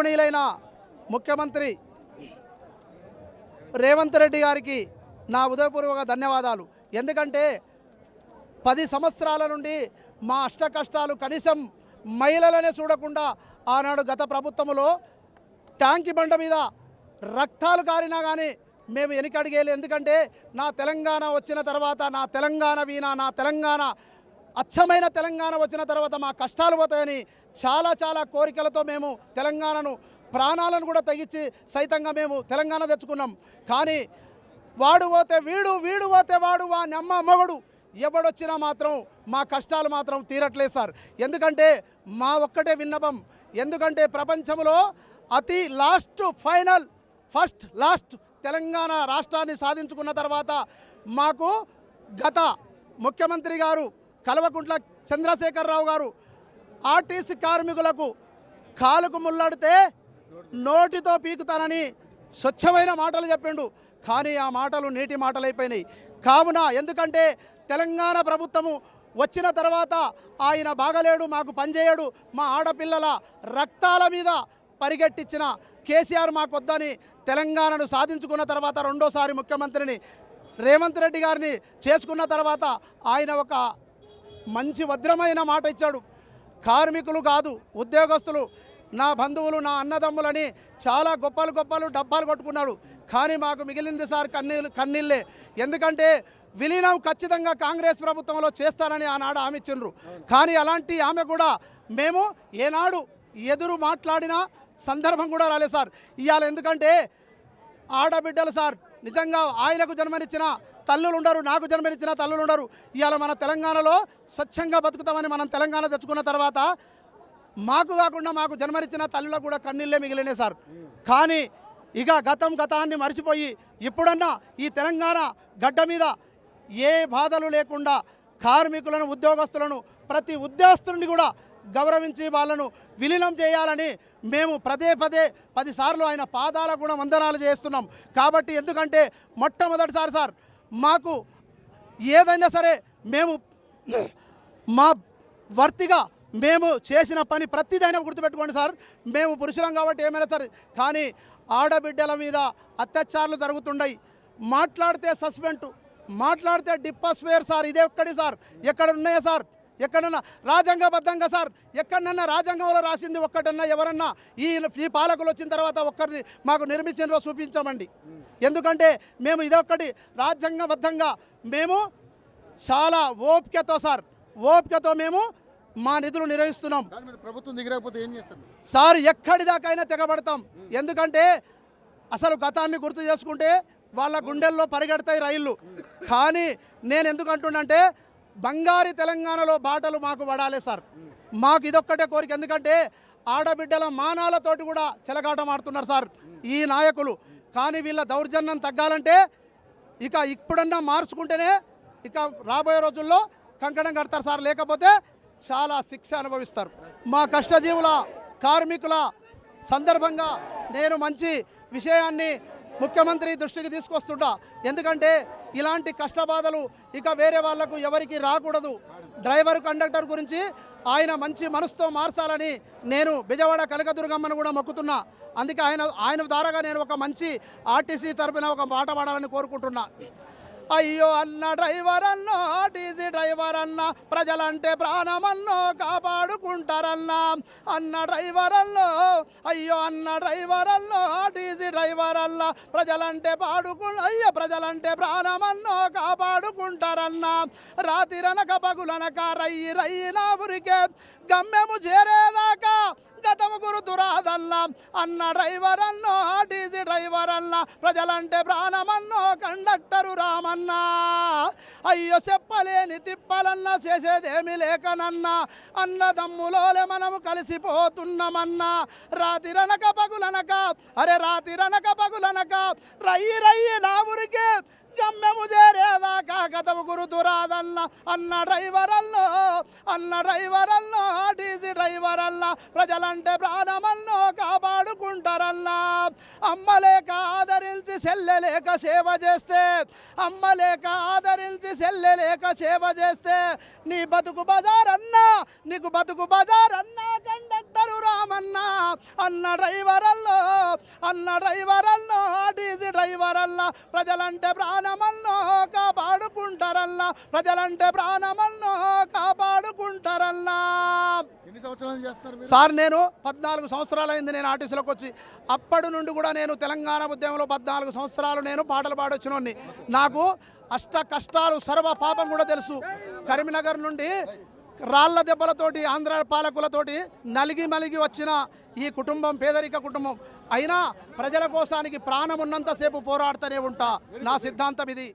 గౌరవనీయులైన ముఖ్యమంత్రి రేవంత్ రెడ్డి గారికి నా ఉదయపూర్వక ధన్యవాదాలు. ఎందుకంటే 10 సంవత్సరాల నుండి మా అష్ట కష్టాలు కనీసం మహిళలనే చూడకుండా ఆనాడు గత ప్రభుత్వంలో ట్యాంకి బండ మీద రక్తాలు కారినా కానీ మేము వెనకడిగేయాలి. ఎందుకంటే నా తెలంగాణ వచ్చిన తర్వాత, నా తెలంగాణ వీణ, నా తెలంగాణ అచ్చమైన తెలంగాణ వచ్చిన తర్వాత మా కష్టాలు పోతాయని చాలా కోరికలతో మేము తెలంగాణను ప్రాణాలను కూడా తగ్గించి సైతంగా మేము తెలంగాణ తెచ్చుకున్నాం. కానీ వాడు పోతే వీడు, వీడు పోతే వాడు, వాని అమ్మ మొగడు ఎవడొచ్చినా మాత్రం మా కష్టాలు మాత్రం తీరట్లేదు సార్. ఎందుకంటే మా ఒక్కటే విన్నపం, ఎందుకంటే ప్రపంచంలో అతి లాస్ట్ తెలంగాణ రాష్ట్రాన్ని సాధించుకున్న తర్వాత మాకు గత ముఖ్యమంత్రి గారు కల్వకుంట్ల చంద్రశేఖరరావు గారు ఆర్టీసీ కార్మికులకు కాలుకు ముళ్ళడితే నోటితో పీకుతానని స్వచ్ఛమైన మాటలు చెప్పిండు. కానీ ఆ మాటలు నీటి మాటలైపోయినాయి. కావున ఎందుకంటే తెలంగాణ ప్రభుత్వము వచ్చిన తర్వాత ఆయన బాగలేడు, మాకు పనిచేయడు, మా ఆడపిల్లల రక్తాల మీద పరిగెట్టించిన కేసీఆర్ మాకు వద్దని తెలంగాణను సాధించుకున్న తర్వాత రెండోసారి ముఖ్యమంత్రిని రేవంత్ రెడ్డి గారిని చేసుకున్న తర్వాత ఆయన ఒక మంచి భద్రమైన మాట ఇచ్చాడు. కార్మికులు కాదు, ఉద్యోగస్తులు, నా బంధువులు, నా అన్నదమ్ములని చాలా గొప్పలు డబ్బాలు కొట్టుకున్నాడు. కానీ మాకు మిగిలింది సార్ కన్నీళ్ళే. ఎందుకంటే విలీనం ఖచ్చితంగా కాంగ్రెస్ ప్రభుత్వంలో చేస్తారని ఆనాడు ఆమె ఇచ్చిండ్రు. కానీ అలాంటి ఆమె కూడా మేము ఏనాడు ఎదురు మాట్లాడిన సందర్భం కూడా రాలేదు సార్. ఇవాళ ఎందుకంటే ఆడబిడ్డలు సార్ నిజంగా ఆయనకు జన్మనిచ్చిన తల్లులు ఉండరు, నాకు జన్మనిచ్చిన తల్లులు ఉండరు. ఇవాళ మన తెలంగాణలో స్వచ్ఛంగా బతుకుతామని మనం తెలంగాణ తెచ్చుకున్న తర్వాత మాకు కాకుండా మాకు జన్మనిచ్చిన తల్లులకు కూడా కన్నీళ్ళే మిగిలినాయి సార్. కానీ ఇక గతాన్ని మర్చిపోయి ఇప్పుడన్నా ఈ తెలంగాణ గడ్డ మీద ఏ బాధలు లేకుండా కార్మికులను, ఉద్యోగస్తులను, ప్రతి ఉద్యోగస్తుని కూడా గౌరవించి వాళ్ళను విలీనం చేయాలని మేము పదే 10 సార్లు ఆయన పాదాలకు కూడా వందనాలు చేస్తున్నాం. కాబట్టి ఎందుకంటే మొట్టమొదటిసారి సార్ మాకు ఏదైనా సరే మేము మా వర్తిగా మేము చేసిన పని ప్రతిదైనా గుర్తుపెట్టుకోండి సార్. మేము పురుషులం కాబట్టి ఏమైనా సరే, కానీ ఆడబిడ్డల మీద అత్యాచారాలు జరుగుతున్నాయి. మాట్లాడితే సస్పెండ్, మాట్లాడితే డిప్పస్వేర్ సార్. ఇదే ఒక్కడి సార్, ఎక్కడ ఉన్నాయా సార్? ఎక్కడన్నా రాజ్యాంగబద్ధంగా సార్, ఎక్కడన్నా రాజ్యాంగంలో రాసింది ఒక్కటన్నా ఎవరన్నా ఈ పాలకులు వచ్చిన తర్వాత ఒక్కరిని మాకు నిర్మించిన చూపించామండి. ఎందుకంటే మేము ఇదొక్కటి రాజ్యాంగబద్ధంగా మేము చాలా ఓపికతో మేము మా నిధులు నిర్వహిస్తున్నాం. ప్రభుత్వం దిగకపోతే ఏం చేస్తారు సార్? ఎక్కడిదాకైనా తెగబడతాం. ఎందుకంటే అసలు గతాన్ని గుర్తు చేసుకుంటే వాళ్ళ గుండెల్లో పరిగెడతాయి రైళ్ళు. కానీ నేను ఎందుకు అంటున్నానంటే బంగారు తెలంగాణలో బాటలు మాకు పడాలి సార్. మాకు ఇదొక్కటే కోరిక. ఎందుకంటే ఆడబిడ్డల మానాలతోటి కూడా చెలగాటం ఆడుతున్నారు సార్ ఈ నాయకులు. కానీ వీళ్ళ దౌర్జన్యం తగ్గాలంటే ఇక ఇప్పుడన్నా మార్చుకుంటేనే ఇక రాబోయే రోజుల్లో కంకణం కడతారు సార్. లేకపోతే చాలా శిక్ష అనుభవిస్తారు. మా కష్టజీవుల కార్మికుల సందర్భంగా నేను మంచి విషయాన్ని ముఖ్యమంత్రి దృష్టికి తీసుకొస్తుంటా. ఎందుకంటే ఇలాంటి కష్టబాధలు ఇక వేరే వాళ్లకు ఎవరికి రాకూడదు. డ్రైవర్, కండక్టర్ గురించి ఆయన మంచి మనసుతో మార్చాలని నేను బెజవాడ కనకదుర్గమ్మను కూడా మొక్కుతున్నా. అందుకే ఆయన ద్వారాగా నేను ఒక మంచి ఆర్టీసీ తరపున ఒక పాట పాడాలని కోరుకుంటున్నా. అయ్యో అన్న డ్రైవర్ అన్నో, ఆర్టీసీ డ్రైవర్ అన్న, ప్రజలంటే ప్రాణమన్నో కాపాడుకుంటారన్నా. అన్న డ్రైవర్ అల్లో, అయ్యో అన్న డ్రైవర్ అల్లో, ఆర్టీసీ డ్రైవర్ అల్ల, ప్రజలంటే ప్రాణమన్నో కాపాడుకుంటారన్నా. రాతిరనక పగులనక రయ్యి నా ఊరికే గమ్యము చేరేదాకా గతము గురుతురాదన్నా. అన్న డ్రైవర్ అన్నో, ఆర్టీసీ డ్రైవర్ అన్న, ప్రజలంటే ప్రాణమన్నో కండక్టరు రామన్నా. అయ్యో చెప్పలేని తిప్పలన్నా, చేసేదేమి లేకనన్నా. అన్నదమ్ములోలే మనము కలిసిపోతున్నామన్నా. రాతిరనక పగులనక రయ్యి నా ఊరికే గమ్యము చేరేదాకా గతము గురుతురాదన్న. అన్న డ్రైవర్ అల్లో, ఆర్టీసీ డ్రైవర్ అల్ల, ప్రజలంటే ప్రాణమన్నో కాపాడుకుంటారన్నా. అమ్మలేక ఆదరించి సెల్లెలేక సేవ చేస్తే, నీ బతుకు బజారన్నా, నీకు బతుకు బజారన్నా కండక్టరు రా ప్రాణమన్నా అన్న డ్రైవరల్లో ఆర్టీసీ డ్రైవరల్లా ప్రజలంటే ప్రాణమల్లో కాపాడుకుంటారల్లా ప్రజలంటే ప్రాణమల్లో కాపాడుకుంటారల్లా. ఎన్ని సంవత్సరాలు చేస్తున్నారు మీరు? సార్ నేను 14 సంవత్సరాలైంది నేను ఆర్టీసీలోకి వచ్చి. అప్పటి నుండి కూడా నేను తెలంగాణ ఉద్యమంలో 14 సంవత్సరాలు నేను పాటలు పాడొచ్చినోడిని. నాకు అష్ట కష్టాలు సర్వ పాపం కూడా తెలుసు. కరీంనగర్ నుండి రాళ్ల దెబ్బలతోటి ఆంధ్ర పాలకులతోటి నలిగి మలిగి వచ్చిన ఈ కుటుంబం పేదరిక కుటుంబం అయినా ప్రజల కోసానికి ప్రాణం ఉన్నంతసేపు పోరాడుతూనే ఉంటా. నా సిద్ధాంతం ఇది.